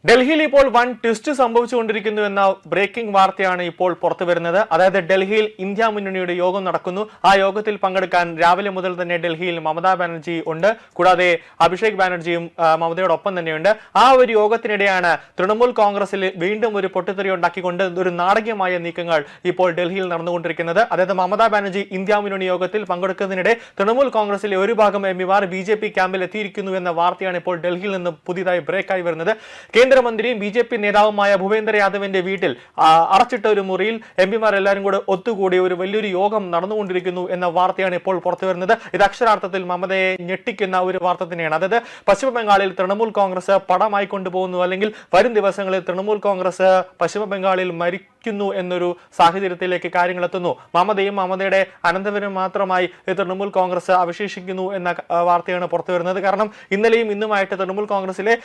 ഡൽഹിയിൽ ഇപ്പോൾ വൻ ട്വിസ്റ്റ് സംഭവിച്ചുകൊണ്ടിരിക്കുന്നു എന്ന ബ്രേക്കിംഗ് വാർത്തയാണ് ഇപ്പോൾ പുറത്തു വരുന്നത്. അതായത് ഡൽഹിയിൽ ഇന്ത്യ മുന്നണിയുടെ യോഗം നടക്കുന്നു. ആ യോഗത്തിൽ പങ്കെടുക്കാൻ രാവിലെ മുതൽ തന്നെ ഡൽഹിയിൽ മമതാ ബാനർജി ഉണ്ട്. കൂടാതെ അഭിഷേക് ബാനർജിയും മമതയോടൊപ്പം തന്നെയുണ്ട്. ആ ഒരു യോഗത്തിനിടെയാണ് തൃണമൂൽ കോൺഗ്രസിൽ വീണ്ടും ഒരു പൊട്ടിത്തെറി ഉണ്ടാക്കിക്കൊണ്ട് ഒരു നാടകീയമായ നീക്കങ്ങൾ ഇപ്പോൾ ഡൽഹിയിൽ നടന്നുകൊണ്ടിരിക്കുന്നത്. അതായത് മമതാ ബാനർജി ഇന്ത്യ മുന്നണി യോഗത്തിൽ പങ്കെടുക്കുന്നതിനിടെ തൃണമൂൽ കോൺഗ്രസിലെ ഒരു ഭാഗം എംപിമാർ BJP ക്യാമ്പിൽ എത്തിയിരിക്കുന്നു എന്ന വാർത്തയാണ് ഇപ്പോൾ ഡൽഹിയിൽ നിന്ന് പുതിയതായി ബ്രേക്കായി വരുന്നത്. കേന്ദ്രമന്ത്രിയും BJP നേതാവുമായ ഭൂപേന്ദ്ര യാദവിന്റെ വീട്ടിൽ അടച്ചിട്ട ഒരു മുറിയിൽ എംപിമാർ എല്ലാവരും കൂടെ ഒത്തുകൂടി ഒരു വലിയൊരു യോഗം നടന്നുകൊണ്ടിരിക്കുന്നു എന്ന വാർത്തയാണ് ഇപ്പോൾ പുറത്തു വരുന്നത്. ഇത് അക്ഷരാർത്ഥത്തിൽ മമതയെ ഞെട്ടിക്കുന്ന ഒരു വാർത്ത തന്നെയാണ്. അതായത് പശ്ചിമ ബംഗാളിൽ തൃണമൂൽ കോൺഗ്രസ് പടമായി കൊണ്ടുപോകുന്നു, അല്ലെങ്കിൽ വരും ദിവസങ്ങളിൽ തൃണമൂൽ കോൺഗ്രസ് പശ്ചിമ ബംഗാളിൽ മരിക്കുന്നു എന്നൊരു സാഹചര്യത്തിലേക്ക് കാര്യങ്ങൾ എത്തുന്നു. മമതയും മമതയുടെ അനന്തരവനും മാത്രമായി തൃണമൂൽ കോൺഗ്രസ് അവശേഷിക്കുന്നു എന്ന വാർത്തയാണ് പുറത്തു വരുന്നത്. കാരണം ഇന്നലെയും ഇന്നുമായിട്ട് തൃണമൂൽ കോൺഗ്രസിലെ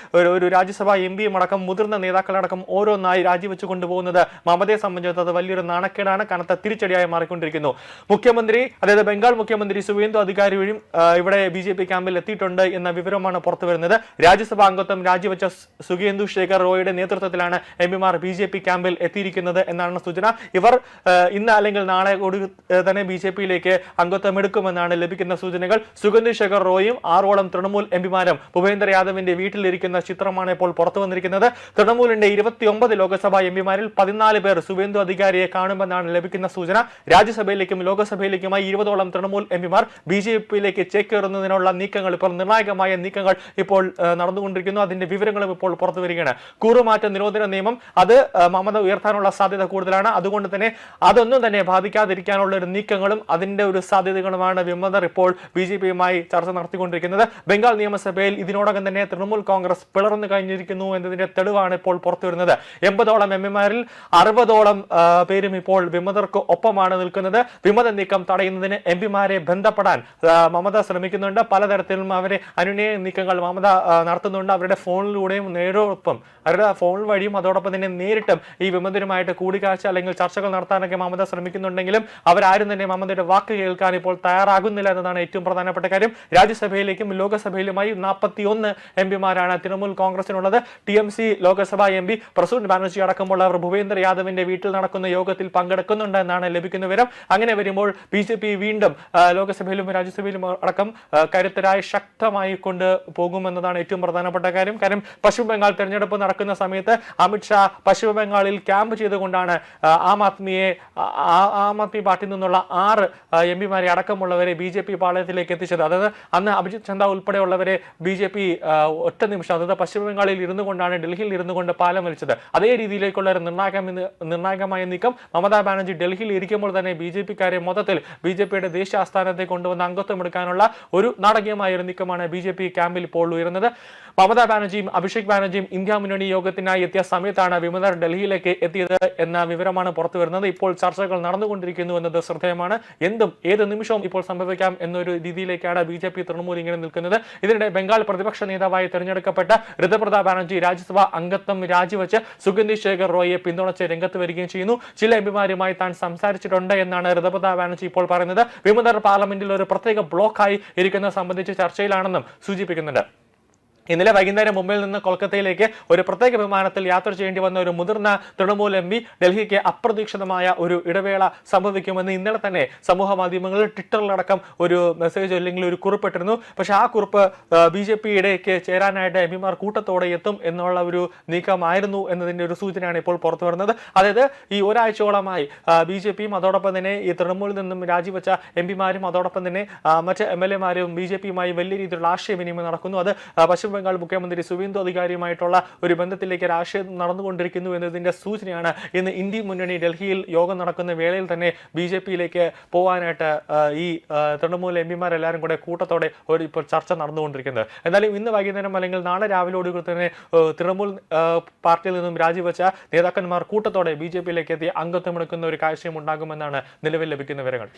ഒരു രാജ്യസഭാ MP അടക്കം മുതിർന്ന നേതാക്കളടക്കം ഓരോന്നായി രാജിവെച്ചു കൊണ്ടുപോകുന്നത് മമതയെ സംബന്ധിച്ചിടത്തോളം വലിയൊരു നാണക്കേടാണ്, കനത്ത തിരിച്ചടിയായി മാറിക്കൊണ്ടിരിക്കുന്നു. മുഖ്യമന്ത്രി, അതായത് ബംഗാൾ മുഖ്യമന്ത്രി സുവേന്ദു അധികാരി വഴിയും ഇവിടെ BJP ക്യാമ്പിൽ എത്തിയിട്ടുണ്ട് എന്ന വിവരമാണ് പുറത്തു വരുന്നത്. രാജ്യസഭാ അംഗത്വം രാജിവെച്ച സുഖേന്ദു ശേഖർ റോയിയുടെ നേതൃത്വത്തിലാണ് എംപിമാർ BJP ക്യാമ്പിൽ എത്തിയിരിക്കുന്നത് എന്നാണ് സൂചന. ഇവർ ഇന്ന് അല്ലെങ്കിൽ നാളെ കൂടി തന്നെ BJPയിലേക്ക് അംഗത്വം എടുക്കുമെന്നാണ് ലഭിക്കുന്ന സൂചനകൾ. സുഖേന്ദു ശേഖർ റോയും 6ഓളം തൃണമൂൽ എംപിമാരും ഭൂപേന്ദ്ര യാദവിന്റെ വീട്ടിലിരിക്കുന്ന ചിത്രമാണ് ഇപ്പോൾ പുറത്തു വന്നിരിക്കുന്നത്. തൃണമൂലിന്റെ 29 ലോക്സഭാ എംപിമാരിൽ 14 പേർ സുവേന്ദു അധികാരിയെ കാണുമെന്നാണ് ലഭിക്കുന്ന സൂചന. രാജ്യസഭയിലേക്കും ലോക്സഭയിലേക്കുമായി 20ഓളം തൃണമൂൽ എംപിമാർ BJPയിലേക്ക് ചേക്കേറുന്നതിനുള്ള നീക്കങ്ങൾ, ഇപ്പോൾ നിർണായകമായ നീക്കങ്ങൾ ഇപ്പോൾ നടന്നുകൊണ്ടിരിക്കുന്നു. അതിന്റെ വിവരങ്ങളും ഇപ്പോൾ പുറത്തു വരികയാണ്. കൂറുമാറ്റ നിരോധന നിയമം അത് മമത ഉയർത്താനുള്ള സാധ്യത കൂടുതലാണ്. അതുകൊണ്ട് തന്നെ അതൊന്നും തന്നെ ബാധിക്കാതിരിക്കാനുള്ള ഒരു നീക്കങ്ങളും അതിന്റെ ഒരു സാധ്യതകളുമാണ് വിമതർ ഇപ്പോൾ BJPയുമായി ചർച്ച നടത്തിക്കൊണ്ടിരിക്കുന്നത്. ബംഗാൾ നിയമസഭയിൽ ഇതിനോടകം തന്നെ തൃണമൂൽ കോൺഗ്രസ് പിളർന്നു കഴിഞ്ഞിരിക്കുന്നു എന്നതിന്റെ തെളിവാണ് ഇപ്പോൾ പുറത്തു വരുന്നത്. 80ഓളം എംപിമാരിൽ 60ഓളം പേരും ഇപ്പോൾ വിമതർക്ക് ഒപ്പമാണ് നിൽക്കുന്നത്. വിമത നീക്കം തടയുന്നതിന് എംപിമാരെ ബന്ധപ്പെടാൻ മമത ശ്രമിക്കുന്നുണ്ട്. പലതരത്തിലും അവരെ അനുനയ നീക്കങ്ങൾ മമത നടത്തുന്നുണ്ട്. അവരുടെ ഫോണിലൂടെയും നേരോടൊപ്പം അവരുടെ ഫോൺ വഴിയും അതോടൊപ്പം തന്നെ നേരിട്ടും ഈ വിമതരുമായിട്ട് കൂടിക്കാഴ്ച അല്ലെങ്കിൽ ചർച്ചകൾ നടത്താനൊക്കെ മമത ശ്രമിക്കുന്നുണ്ടെങ്കിലും അവരാരും തന്നെ മമതയുടെ വാക്ക് കേൾക്കാൻ ഇപ്പോൾ തയ്യാറാകുന്നില്ല എന്നതാണ് ഏറ്റവും പ്രധാനപ്പെട്ട കാര്യം. രാജ്യസഭയിലേക്കും ലോകസഭയിലുമായി 41 എംപിമാരാണ് തൃണമൂൽ കോൺഗ്രസിനുള്ളത്. TMC ലോക്സഭാ MP പ്രസൂൻ ബാനർജി അടക്കമുള്ളവർ ഭൂപേന്ദ്ര യാദവിന്റെ വീട്ടിൽ നടക്കുന്ന യോഗത്തിൽ പങ്കെടുക്കുന്നുണ്ട് എന്നാണ് ലഭിക്കുന്ന വിവരം. അങ്ങനെ വരുമ്പോൾ BJP വീണ്ടും ലോക്സഭയിലും രാജ്യസഭയിലും അടക്കം കരുത്തരായി ശക്തമായി കൊണ്ട് പോകുമെന്നതാണ് ഏറ്റവും പ്രധാനപ്പെട്ട കാര്യം. കാരണം പശ്ചിമ ബംഗാൾ തെരഞ്ഞെടുപ്പ് നടക്കുന്ന സമയത്ത് അമിത്ഷാ പശ്ചിമ ബംഗാളിൽ ക്യാമ്പ് ചെയ്തുകൊണ്ടാണ് ആം ആദ്മി പാർട്ടിയിൽ നിന്നുള്ള 6 എംപിമാരെ അടക്കമുള്ളവരെ BJP പാളയത്തിലേക്ക് എത്തിച്ചത്. അതായത് അന്ന് അഭിജിത് ചന്ദ ഉൾപ്പെടെയുള്ളവരെ BJP ഒറ്റ നിമിഷം, അതായത് പശ്ചിമ ബംഗാളിൽ ഇരുന്നു കൊണ്ടാണ് ഡൽഹിയിൽ ഇരുന്നു കൊണ്ട് പാലം വലിച്ചത്. അതേ രീതിയിലേക്കുള്ള ഒരു നിർണായകമായ നീക്കം മമതാ ബാനർജി ഡൽഹിയിൽ ഇരിക്കുമ്പോൾ തന്നെ BJPക്കാരെ മൊത്തത്തിൽ BJPയുടെ ദേശീയ ആസ്ഥാനത്തെ കൊണ്ടുവന്ന് അംഗത്വം എടുക്കാനുള്ള ഒരു നാടകീയമായ ഒരു നീക്കമാണ് BJP ക്യാമ്പിൽ ഇപ്പോൾ ഉയരുന്നത്. മമതാ ബാനർജിയും അഭിഷേക് ബാനർജിയും ഇന്ത്യ മുന്നണി യോഗത്തിനായി എത്തിയ സമയത്താണ് വിമതർ ഡൽഹിയിലേക്ക് എത്തിയത് എന്ന വിവരമാണ് പുറത്തു വരുന്നത്. ഇപ്പോൾ ചർച്ചകൾ നടന്നുകൊണ്ടിരിക്കുന്നു എന്നത് ശ്രദ്ധേയമാണ്. ഏത് നിമിഷവും ഇപ്പോൾ സംഭവിക്കാം എന്നൊരു രീതിയിലേക്കാണ് BJP തൃണമൂൽ ഇങ്ങനെ നിൽക്കുന്നത്. ഇതിനിടെ ബംഗാൾ പ്രതിപക്ഷ നേതാവായി തെരഞ്ഞെടുക്കപ്പെട്ട ഋതുപ്രതാ ബാനർജി രാജ്യസഭാ അംഗത്വം രാജിവെച്ച് സുഗന്ധി ശേഖർ റോയിയെ പിന്തുണച്ച് രംഗത്ത് വരികയും ചെയ്യുന്നു. ചില എംപിമാരുമായി താൻ സംസാരിച്ചിട്ടുണ്ട് എന്നാണ് ഋതുപ്രതാ ബാനർജി ഇപ്പോൾ പറയുന്നത്. വിമതർ പാർലമെന്റിൽ ഒരു പ്രത്യേക ബ്ലോക്കായി ഇരിക്കുന്നത് സംബന്ധിച്ച് ചർച്ചയിലാണെന്നും സൂചിപ്പിക്കുന്നുണ്ട്. ഇന്നലെ വൈകുന്നേരം മുംബൈയിൽ നിന്ന് കൊൽക്കത്തയിലേക്ക് ഒരു പ്രത്യേക വിമാനത്തിൽ യാത്ര ചെയ്യേണ്ടി വന്ന ഒരു മുതിർന്ന തൃണമൂൽ MP ഡൽഹിക്ക് അപ്രതീക്ഷിതമായ ഒരു ഇടവേള സംഭവിക്കുമെന്ന് ഇന്നലെ തന്നെ സമൂഹ മാധ്യമങ്ങളിൽ ട്വിറ്ററിലടക്കം ഒരു മെസ്സേജ് അല്ലെങ്കിൽ ഒരു കുറിപ്പിട്ടിരുന്നു. പക്ഷേ ആ കുറിപ്പ് BJPയിലേക്ക് ചേരാനായിട്ട് എംപിമാർ കൂട്ടത്തോടെ എത്തും എന്നുള്ള ഒരു നീക്കമായിരുന്നു എന്നതിൻ്റെ ഒരു സൂചനയാണ് ഇപ്പോൾ പുറത്തു വരുന്നത്. അതായത് ഈ ഒരാഴ്ചയോളമായി BJPയും അതോടൊപ്പം തന്നെ ഈ തൃണമൂലിൽ നിന്നും രാജിവെച്ച എംപിമാരും അതോടൊപ്പം തന്നെ മറ്റ് MLAമാരും BJPയുമായി വലിയ രീതിയിലുള്ള ആശയവിനിമയം നടക്കുന്നു. അത് പശ്ചിമ ബംഗാൾ മുഖ്യമന്ത്രി സുവേന്ദു അധികാരിയുമായിട്ടുള്ള ഒരു ബന്ധത്തിലേക്ക് രാഷ്ട്രീയം നടന്നുകൊണ്ടിരിക്കുന്നു എന്നതിന്റെ സൂചനയാണ് ഇന്ന് ഇന്ത്യ മുന്നണി ഡൽഹിയിൽ യോഗം നടക്കുന്ന വേളയിൽ തന്നെ BJPയിലേക്ക് പോകാനായിട്ട് ഈ തൃണമൂൽ എംപിമാരെല്ലാവരും കൂടെ കൂട്ടത്തോടെ ഇപ്പോൾ ചർച്ച നടന്നുകൊണ്ടിരിക്കുന്നത്. എന്നാലും ഇന്ന് വൈകുന്നേരം അല്ലെങ്കിൽ നാളെ രാവിലെയോടുകൂടി തന്നെ തൃണമൂൽ പാർട്ടിയിൽ നിന്നും രാജിവെച്ച നേതാക്കന്മാർ കൂട്ടത്തോടെ BJPയിലേക്ക് എത്തി അംഗത്വമെടുക്കുന്ന ഒരു കാഴ്ചയും ഉണ്ടാകുമെന്നാണ് നിലവിൽ ലഭിക്കുന്ന വിവരങ്ങൾ.